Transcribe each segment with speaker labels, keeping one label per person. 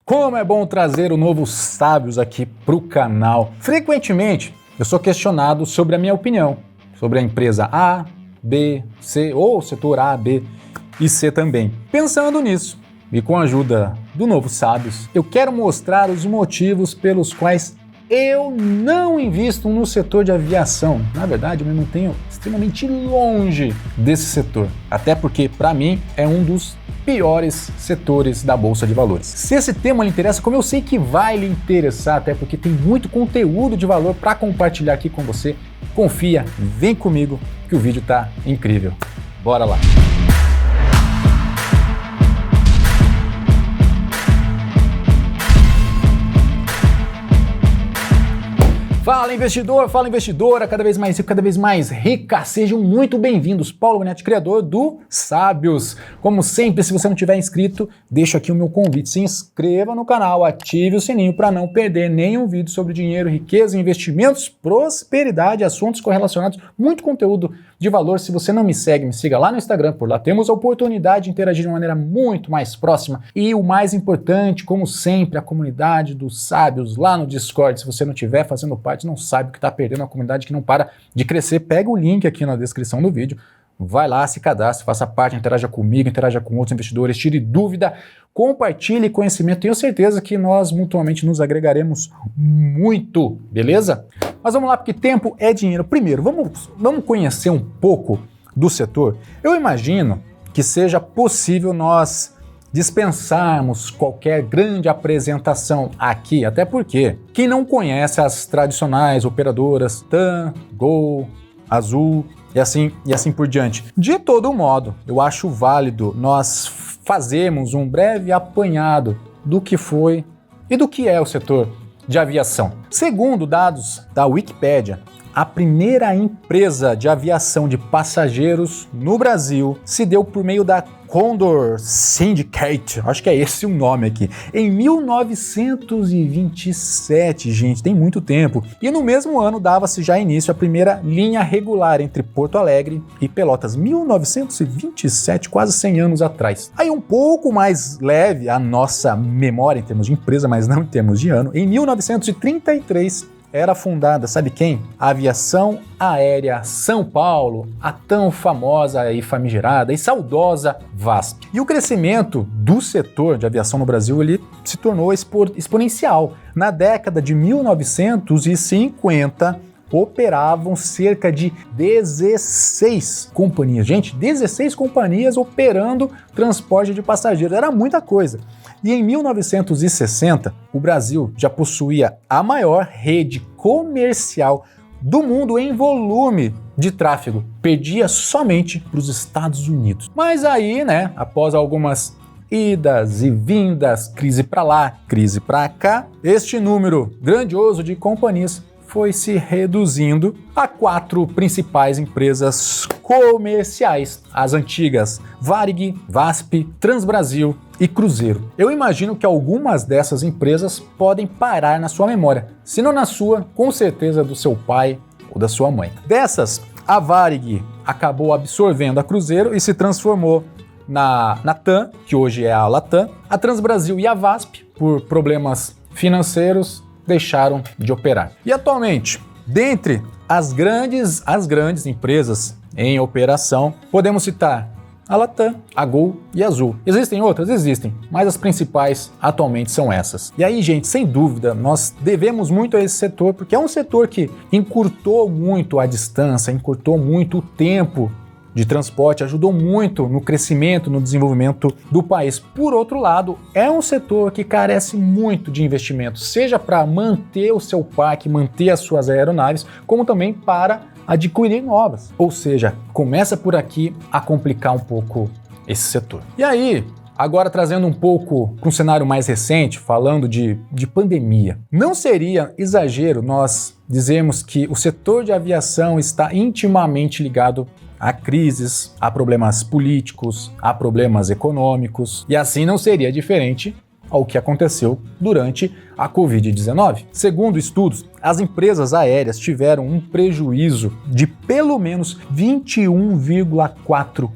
Speaker 1: Como é bom trazer o novo Sábios aqui para o canal. Frequentemente eu sou questionado sobre a minha opinião, sobre a empresa A, B, C ou o setor A, B e C também. Pensando nisso e com a ajuda do novo Sábios, eu quero mostrar os motivos pelos quais eu não invisto no setor de aviação. Na verdade, eu me mantenho extremamente longe desse setor, até porque, para mim, é um dos piores setores da Bolsa de Valores. Se esse tema lhe interessa, como eu sei que vai lhe interessar, até porque tem muito conteúdo de valor para compartilhar aqui com você, confia, vem comigo que o vídeo tá incrível. Bora lá! Fala investidor, fala investidora, cada vez mais rico, cada vez mais rica, sejam muito bem-vindos. Paulo Bonetti, criador do Sábios. Como sempre, se você não tiver inscrito, deixo aqui o meu convite, se inscreva no canal, ative o sininho para não perder nenhum vídeo sobre dinheiro, riqueza, investimentos, prosperidade, assuntos correlacionados, muito conteúdo de valor. Se você não me segue, me siga lá no Instagram, por lá temos a oportunidade de interagir de uma maneira muito mais próxima e o mais importante, como sempre, a comunidade dos Sábios lá no Discord. Se você não estiver fazendo parte, não sabe o que está perdendo, uma comunidade que não para de crescer, pega o link aqui na descrição do vídeo, vai lá, se cadastre, faça parte, interaja comigo, interaja com outros investidores, tire dúvida, compartilhe conhecimento, tenho certeza que nós mutuamente nos agregaremos muito, beleza? Mas vamos lá, porque tempo é dinheiro. Primeiro, vamos conhecer um pouco do setor. Eu imagino que seja possível nós dispensarmos qualquer grande apresentação aqui, até porque quem não conhece as tradicionais operadoras TAM, Gol, Azul e assim por diante. De todo modo, eu acho válido nós fazermos um breve apanhado do que foi e do que é o setor de aviação. Segundo dados da Wikipédia, a primeira empresa de aviação de passageiros no Brasil se deu por meio da Condor Syndicate, acho que é esse o nome aqui, em 1927, gente, tem muito tempo. E no mesmo ano dava-se já início a primeira linha regular entre Porto Alegre e Pelotas, 1927, quase 100 anos atrás. Aí um pouco mais leve a nossa memória em termos de empresa, mas não em termos de ano, em 1933, era fundada, sabe quem? A Aviação Aérea São Paulo, a tão famosa e famigerada e saudosa VASP. E o crescimento do setor de aviação no Brasil, ele se tornou exponencial. Na década de 1950, operavam cerca de 16 companhias. Gente, 16 companhias operando transporte de passageiros, era muita coisa. E em 1960, o Brasil já possuía a maior rede comercial do mundo em volume de tráfego. Perdia somente para os Estados Unidos. Mas aí, né, após algumas idas e vindas, crise para lá, crise para cá, este número grandioso de companhias foi se reduzindo a 4 principais empresas comerciais, as antigas Varig, VASP, Transbrasil e Cruzeiro. Eu imagino que algumas dessas empresas podem parar na sua memória, se não na sua, com certeza do seu pai ou da sua mãe. Dessas, a Varig acabou absorvendo a Cruzeiro e se transformou na TAM, que hoje é a Latam. A Transbrasil e a VASP, por problemas financeiros, deixaram de operar. E atualmente, dentre as grandes empresas em operação, podemos citar a Latam, a Gol e a Azul. Existem outras? Existem, mas as principais atualmente são essas. E aí, gente, sem dúvida, nós devemos muito a esse setor, porque é um setor que encurtou muito a distância, encurtou muito o tempo de transporte, ajudou muito no crescimento, no desenvolvimento do país. Por outro lado, é um setor que carece muito de investimento, seja para manter o seu parque, manter as suas aeronaves, como também para adquirir novas. Ou seja, começa por aqui a complicar um pouco esse setor. E aí, agora trazendo um pouco para um cenário mais recente, falando de pandemia. Não seria exagero nós dizermos que o setor de aviação está intimamente ligado a crises, a problemas políticos, a problemas econômicos, e assim não seria diferente ao que aconteceu durante a Covid-19. Segundo estudos, as empresas aéreas tiveram um prejuízo de pelo menos 21,4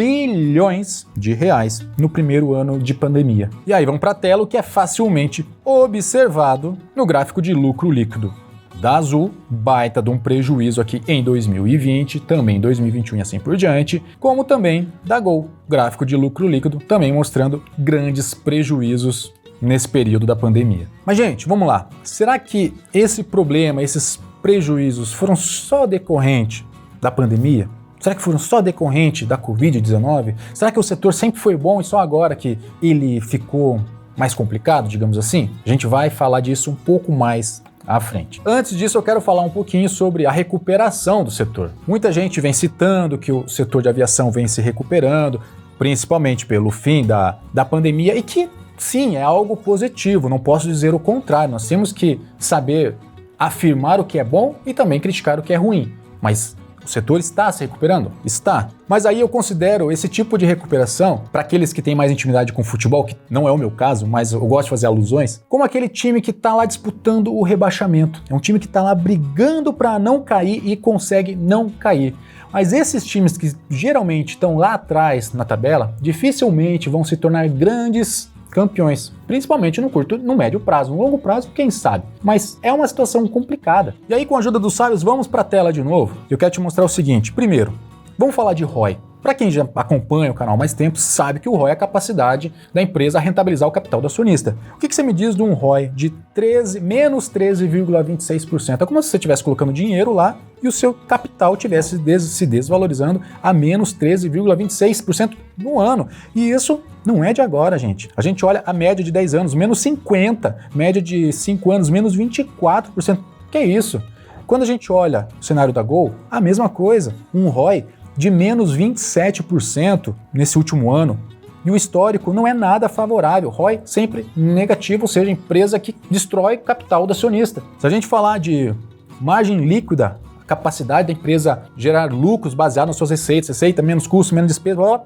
Speaker 1: bilhões de reais no primeiro ano de pandemia. E aí vamos para a tela, o que é facilmente observado no gráfico de lucro líquido. Da Azul, baita de um prejuízo aqui em 2020, também em 2021 e assim por diante, como também da Gol, gráfico de lucro líquido, também mostrando grandes prejuízos nesse período da pandemia. Mas, gente, vamos lá. Será que esse problema, esses prejuízos foram só decorrente da pandemia? Será que foram só decorrente da Covid-19? Será que o setor sempre foi bom e só agora que ele ficou mais complicado, digamos assim? A gente vai falar disso um pouco mais à frente. Antes disso, eu quero falar um pouquinho sobre a recuperação do setor. Muita gente vem citando que o setor de aviação vem se recuperando, principalmente pelo fim da pandemia, e que, sim, é algo positivo, não posso dizer o contrário. Nós temos que saber afirmar o que é bom e também criticar o que é ruim. Mas o setor está se recuperando? Está. Mas aí eu considero esse tipo de recuperação, para aqueles que têm mais intimidade com o futebol, que não é o meu caso, mas eu gosto de fazer alusões, como aquele time que está lá disputando o rebaixamento. É um time que está lá brigando para não cair e consegue não cair. Mas esses times que geralmente estão lá atrás na tabela, dificilmente vão se tornar grandes campeões, principalmente no médio prazo. No longo prazo, quem sabe? Mas é uma situação complicada. E aí, com a ajuda dos sábios, vamos para a tela de novo. Eu quero te mostrar o seguinte. Primeiro, vamos falar de ROI. Para quem já acompanha o canal há mais tempo, sabe que o ROI é a capacidade da empresa a rentabilizar o capital do acionista. O que você me diz de um ROI de menos 13,26%? É como se você estivesse colocando dinheiro lá e o seu capital estivesse se desvalorizando a menos 13,26% no ano. E isso não é de agora, gente. A gente olha a média de 10 anos, menos 50%, média de 5 anos, menos 24%. Que é isso? Quando a gente olha o cenário da Gol, a mesma coisa. Um ROI de menos 27% nesse último ano. E o histórico não é nada favorável. ROI sempre negativo, ou seja, empresa que destrói capital do acionista. Se a gente falar de margem líquida, a capacidade da empresa gerar lucros baseado nas suas receitas, receita menos custo, menos despesa,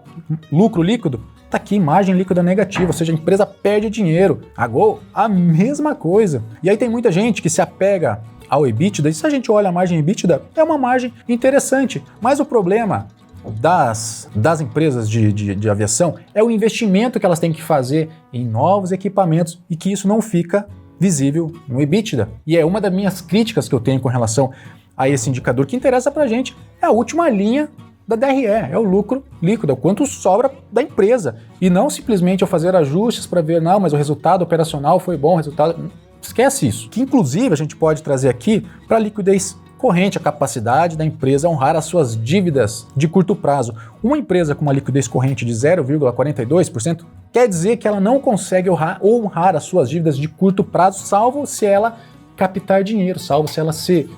Speaker 1: lucro líquido, tá aqui, margem líquida negativa, ou seja, a empresa perde dinheiro. A Gol, a mesma coisa. E aí tem muita gente que se apega ao EBITDA, e se a gente olha a margem EBITDA, é uma margem interessante, mas o problema das empresas de aviação é o investimento que elas têm que fazer em novos equipamentos e que isso não fica visível no EBITDA. E é uma das minhas críticas que eu tenho com relação a esse indicador que interessa pra gente, é a última linha da DRE, é o lucro líquido, é o quanto sobra da empresa, e não simplesmente eu fazer ajustes para ver, não, mas o resultado operacional foi bom, o resultado... Esquece isso. Que inclusive a gente pode trazer aqui para a liquidez corrente, a capacidade da empresa honrar as suas dívidas de curto prazo. Uma empresa com uma liquidez corrente de 0,42% quer dizer que ela não consegue honrar as suas dívidas de curto prazo, salvo se ela captar dinheiro, salvo se ela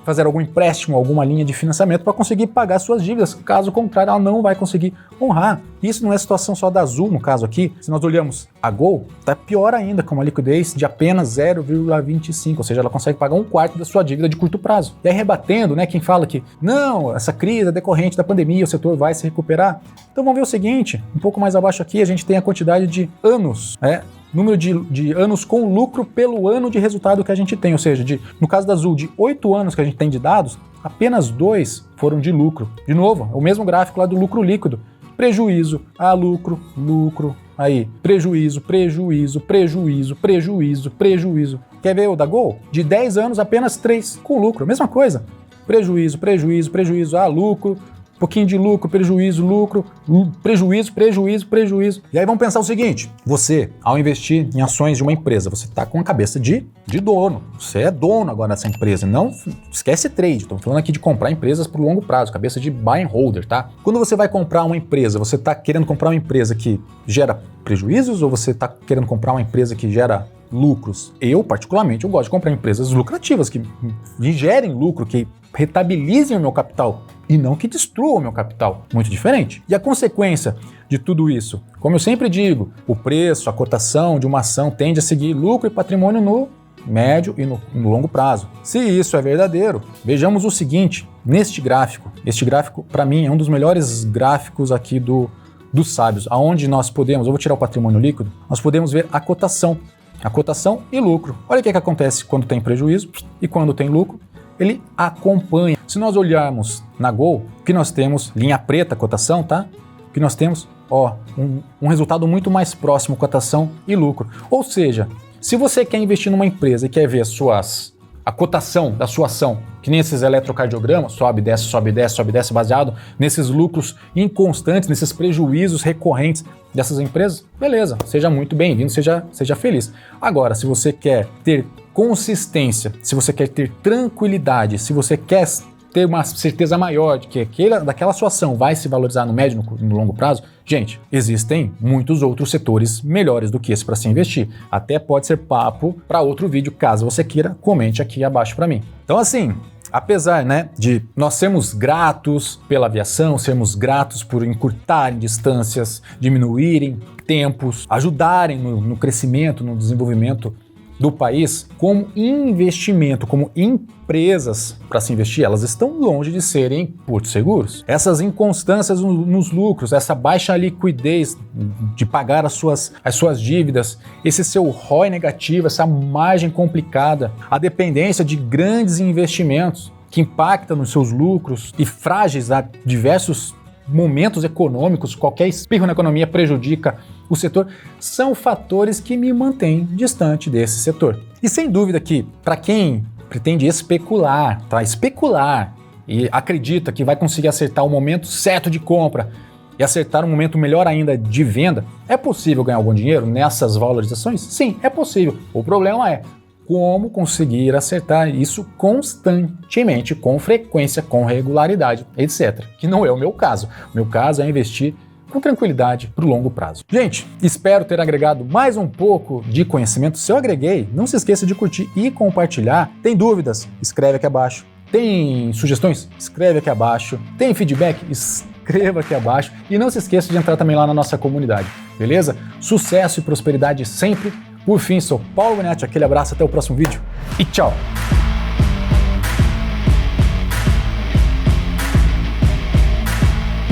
Speaker 1: fazer algum empréstimo, alguma linha de financiamento para conseguir pagar suas dívidas. Caso contrário, ela não vai conseguir honrar. Isso não é situação só da Azul, no caso aqui. Se nós olhamos a Gol, está pior ainda, com uma liquidez de apenas 0,25, ou seja, ela consegue pagar um quarto da sua dívida de curto prazo. E aí, rebatendo, né, quem fala que não, essa crise é decorrente da pandemia, o setor vai se recuperar. Então vamos ver o seguinte, um pouco mais abaixo aqui a gente tem a quantidade de anos, número de anos com lucro pelo ano de resultado que a gente tem, ou seja, no caso da Azul, de 8 anos que a gente tem de dados, apenas 2 foram de lucro. De novo, é o mesmo gráfico lá do lucro líquido. Prejuízo, lucro, lucro, aí, prejuízo, prejuízo, prejuízo, prejuízo, prejuízo. Quer ver o da Gol? De 10 anos, apenas 3 com lucro, mesma coisa. Prejuízo, prejuízo, prejuízo, lucro, pouquinho de lucro, prejuízo, lucro, prejuízo, prejuízo, prejuízo. E aí vamos pensar o seguinte, você, ao investir em ações de uma empresa, você está com a cabeça de dono. Você é dono agora dessa empresa, não esquece trade. Estamos falando aqui de comprar empresas por longo prazo, cabeça de buy and holder, tá? Quando você vai comprar uma empresa, você está querendo comprar uma empresa que gera prejuízos ou você está querendo comprar uma empresa que gera lucros? Eu, particularmente, eu gosto de comprar empresas lucrativas, que gerem lucro, que rentabilizem o meu capital e não que destruam o meu capital. Muito diferente. E a consequência de tudo isso? Como eu sempre digo, o preço, a cotação de uma ação tende a seguir lucro e patrimônio no médio e no longo prazo. Se isso é verdadeiro, vejamos o seguinte, neste gráfico. Este gráfico, para mim, é um dos melhores gráficos aqui dos sábios, aonde nós podemos, eu vou tirar o patrimônio líquido, nós podemos ver a cotação e lucro. Olha o que acontece quando tem prejuízo e quando tem lucro. Ele acompanha. Se nós olharmos na Gol, que nós temos linha preta, cotação, tá? que nós temos, um resultado muito mais próximo, cotação e lucro. Ou seja, se você quer investir numa empresa e quer ver a cotação da sua ação, que nem esses eletrocardiogramas, sobe, desce, sobe, desce, sobe, desce, baseado nesses lucros inconstantes, nesses prejuízos recorrentes dessas empresas, beleza, seja muito bem-vindo, seja feliz. Agora, se você quer ter consistência, se você quer ter tranquilidade, se você quer ter uma certeza maior de que daquela sua ação vai se valorizar no médio e no longo prazo, gente, existem muitos outros setores melhores do que esse para se investir. Até pode ser papo para outro vídeo, caso você queira, comente aqui abaixo para mim. Então assim, apesar, de nós sermos gratos pela aviação, sermos gratos por encurtarem distâncias, diminuírem tempos, ajudarem no crescimento, no desenvolvimento do país, como investimento, como empresas para se investir, elas estão longe de serem portos seguros. Essas inconstâncias nos lucros, essa baixa liquidez de pagar as suas dívidas, esse seu ROI negativo, essa margem complicada, a dependência de grandes investimentos que impactam nos seus lucros e frágeis a diversos momentos econômicos, qualquer espirro na economia prejudica o setor, são fatores que me mantêm distante desse setor. E sem dúvida que, para quem pretende especular e acredita que vai conseguir acertar o momento certo de compra e acertar um momento melhor ainda de venda, é possível ganhar algum dinheiro nessas valorizações? Sim, é possível. O problema é como conseguir acertar isso constantemente, com frequência, com regularidade, etc. Que não é o meu caso. O meu caso é investir com tranquilidade para o longo prazo. Gente, espero ter agregado mais um pouco de conhecimento. Se eu agreguei, não se esqueça de curtir e compartilhar. Tem dúvidas? Escreve aqui abaixo. Tem sugestões? Escreve aqui abaixo. Tem feedback? Escreva aqui abaixo. E não se esqueça de entrar também lá na nossa comunidade, beleza? Sucesso e prosperidade sempre. Por fim, sou Paulo Bonetti, aquele abraço, até o próximo vídeo e tchau!